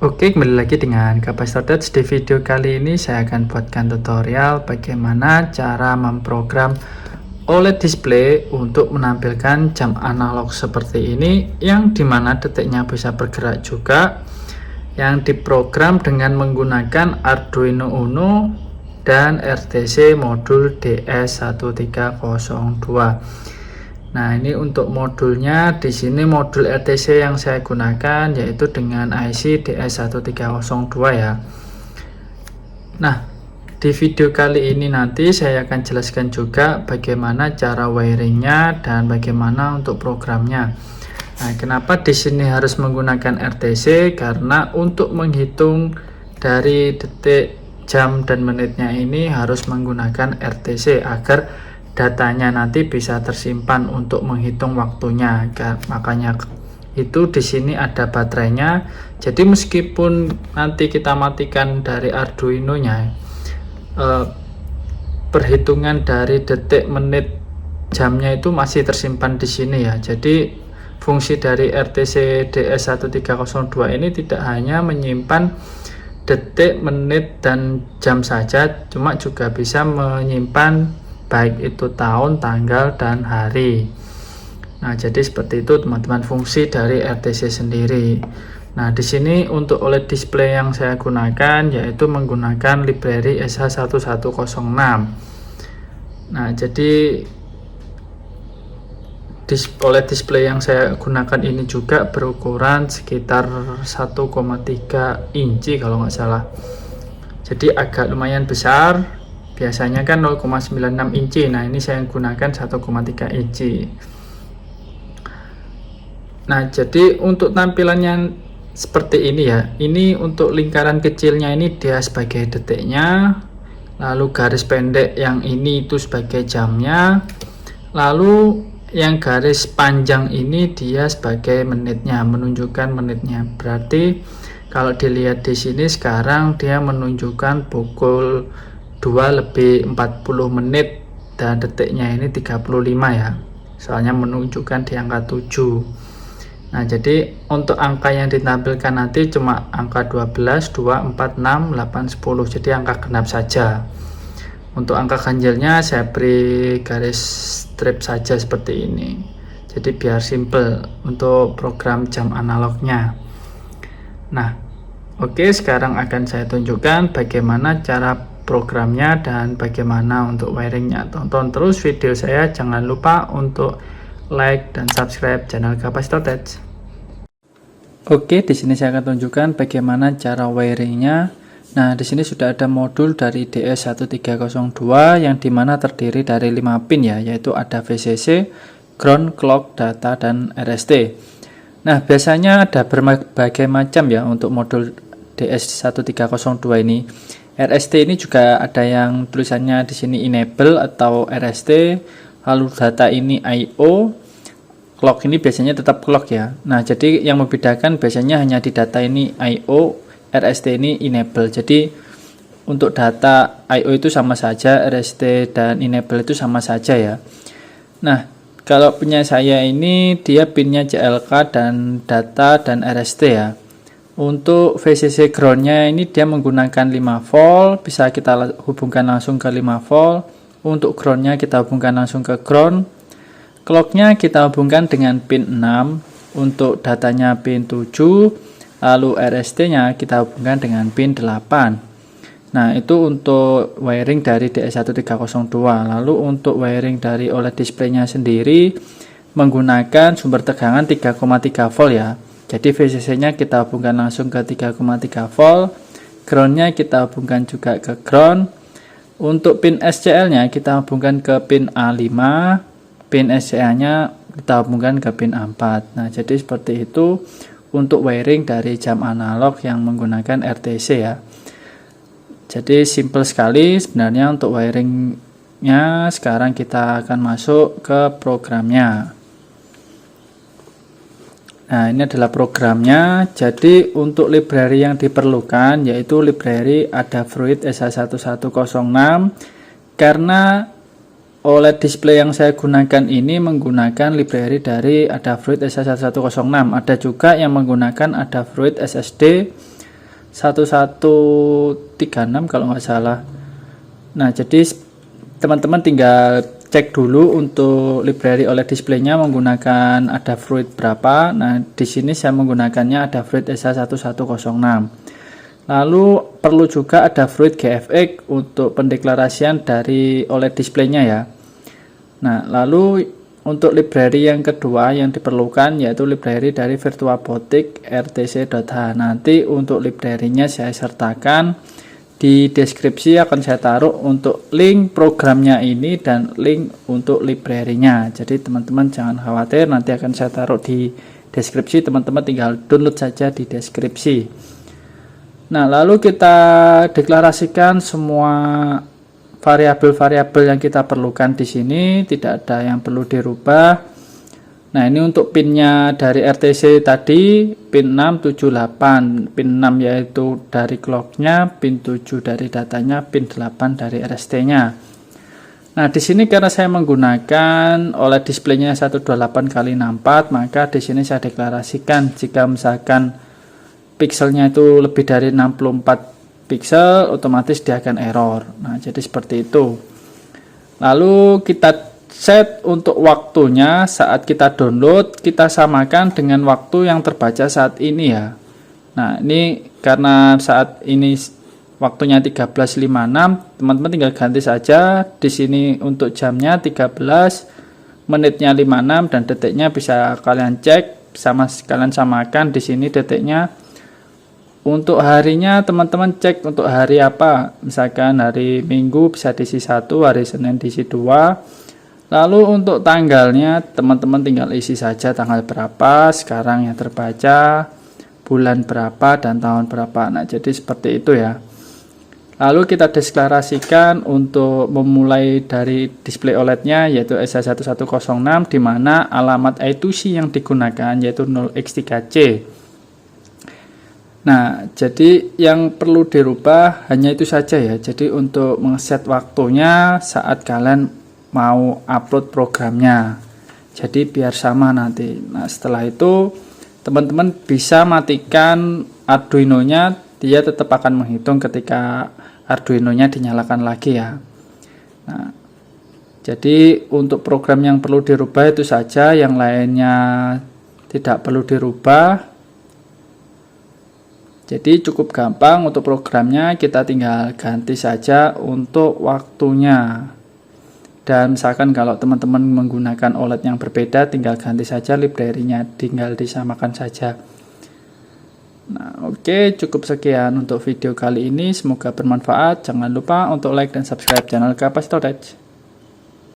Oke, kembali lagi dengan Kapasitor Touch. Di video kali ini saya akan buatkan tutorial bagaimana cara memprogram OLED display untuk menampilkan jam analog seperti ini, yang dimana detiknya bisa bergerak juga, yang diprogram dengan menggunakan Arduino Uno dan RTC modul DS1302. Nah, ini untuk modulnya. Di sini modul RTC yang saya gunakan yaitu dengan IC DS1302 ya. Nah, di video kali ini nanti saya akan jelaskan juga bagaimana cara wiringnya dan bagaimana untuk programnya. Nah, kenapa di sini harus menggunakan RTC? Karena untuk menghitung dari detik, jam, dan menitnya ini harus menggunakan RTC agar datanya nanti bisa tersimpan untuk menghitung waktunya. Makanya itu di sini ada baterainya. Jadi meskipun nanti kita matikan dari Arduino-nya, perhitungan dari detik, menit, jamnya itu masih tersimpan di sini ya. Jadi fungsi dari RTC DS1302 ini tidak hanya menyimpan detik, menit, dan jam saja, cuma juga bisa menyimpan baik itu tahun, tanggal, dan hari. Nah, jadi seperti itu teman-teman fungsi dari RTC sendiri. Nah, di sini untuk OLED display yang saya gunakan yaitu menggunakan library SH1106. Nah, jadi OLED display yang saya gunakan ini juga berukuran sekitar 1,3 inci kalau nggak salah. Jadi agak lumayan besar. Biasanya kan 0,96 inci. Nah, ini saya gunakan 1,3 inci. Nah, jadi untuk tampilannya seperti ini ya. Ini untuk lingkaran kecilnya ini dia sebagai detiknya, lalu garis pendek yang ini itu sebagai jamnya, lalu yang garis panjang ini dia sebagai menitnya, menunjukkan menitnya. Berarti kalau dilihat di sini sekarang dia menunjukkan pukul 2:40 dan detiknya ini 35 ya, soalnya menunjukkan di angka 7. Nah, jadi untuk angka yang ditampilkan nanti cuma angka 12, 2, 4, 6, 8, 10, jadi angka genap saja. Untuk angka ganjilnya saya beri garis strip saja seperti ini, jadi biar simple untuk program jam analognya. Nah, oke, sekarang akan saya tunjukkan bagaimana cara programnya dan bagaimana untuk wiringnya. Tonton terus video saya, jangan lupa untuk like dan subscribe channel Kapasitor Touch. Oke, di sini saya akan tunjukkan bagaimana cara wiringnya. Nah, di sini sudah ada modul dari DS1302 yang dimana terdiri dari 5 pin ya, yaitu ada VCC, ground, clock, data, dan RST. Nah, biasanya ada berbagai macam ya untuk modul DS1302 ini. RST ini juga ada yang tulisannya di sini enable atau RST, lalu data ini IO, clock ini biasanya tetap clock ya. Nah, jadi yang membedakan biasanya hanya di data ini IO, RST ini enable. Jadi untuk data IO itu sama saja, RST dan enable itu sama saja ya. Nah, kalau punya saya ini dia pinnya CLK dan data dan RST ya. Untuk VCC groundnya ini dia menggunakan 5 volt, bisa kita hubungkan langsung ke 5 volt. Untuk groundnya kita hubungkan langsung ke ground. Clocknya kita hubungkan dengan pin 6, untuk datanya pin 7, lalu RST nya kita hubungkan dengan pin 8. Nah, itu untuk wiring dari DS1302. Lalu untuk wiring dari OLED display-nya sendiri menggunakan sumber tegangan 3,3 volt ya. Jadi VCC-nya kita hubungkan langsung ke 3,3 volt, ground-nya kita hubungkan juga ke ground. Untuk pin SCL-nya kita hubungkan ke pin A5, pin SCA-nya kita hubungkan ke pin A4. Nah, jadi seperti itu untuk wiring dari jam analog yang menggunakan RTC ya. Jadi simple sekali sebenarnya untuk wiringnya. Sekarang kita akan masuk ke programnya. Nah, ini adalah programnya. Jadi untuk library yang diperlukan yaitu library Adafruit SH1106. Karena OLED display yang saya gunakan ini menggunakan library dari Adafruit SH1106. Ada juga yang menggunakan Adafruit SSD 1136 kalau nggak salah. Nah, jadi teman-teman tinggal cek dulu untuk library OLED displaynya menggunakan Adafruit berapa. Nah, di sini saya menggunakannya Adafruit SH1106. Lalu perlu juga Adafruit GFX untuk pendeklarasian dari OLED displaynya ya. Nah, lalu untuk library yang kedua yang diperlukan yaitu library dari VirtualBotick RTC.h. Nanti untuk library-nya saya sertakan di deskripsi, akan saya taruh untuk link programnya ini dan link untuk library-nya. Jadi teman-teman jangan khawatir, nanti akan saya taruh di deskripsi, teman-teman tinggal download saja di deskripsi. Nah, lalu kita deklarasikan semua variabel-variabel yang kita perlukan di sini, tidak ada yang perlu dirubah. Nah, ini untuk pinnya dari RTC tadi, pin 678, pin 6 yaitu dari clocknya, pin 7 dari datanya, pin 8 dari RST-nya. Nah, di sini karena saya menggunakan OLED displaynya 128x64, maka di sini saya deklarasikan jika misalkan pixelnya itu lebih dari 64 pixel, otomatis dia akan error. Nah, jadi seperti itu. Lalu kita set untuk waktunya saat kita download, kita samakan dengan waktu yang terbaca saat ini ya. Nah, ini karena saat ini waktunya 13.56, teman-teman tinggal ganti saja. Di sini untuk jamnya 13, menitnya 56 dan detiknya bisa kalian cek, kalian samakan di sini detiknya. Untuk harinya teman-teman cek untuk hari apa. Misalkan hari Minggu bisa diisi 1, hari Senin diisi 2. Lalu untuk tanggalnya teman-teman tinggal isi saja tanggal berapa sekarang yang terbaca, bulan berapa dan tahun berapa. Nah, jadi seperti itu ya. Lalu kita deklarasikan untuk memulai dari display OLED-nya yaitu SH1106, di mana alamat I2C yang digunakan yaitu 0x3C. Nah, jadi yang perlu dirubah hanya itu saja ya. Jadi untuk mengset waktunya saat kalian mau upload programnya, jadi biar sama nanti. Nah, setelah itu teman-teman bisa matikan Arduino nya, dia tetap akan menghitung ketika Arduino nya dinyalakan lagi ya. Nah, jadi untuk program yang perlu dirubah itu saja, yang lainnya tidak perlu dirubah. Jadi cukup gampang untuk programnya, kita tinggal ganti saja untuk waktunya. Dan misalkan kalau teman-teman menggunakan OLED yang berbeda, tinggal ganti saja library-nya, tinggal disamakan saja. Nah, oke, cukup sekian untuk video kali ini, semoga bermanfaat. Jangan lupa untuk like dan subscribe channel Kapasitor Edge.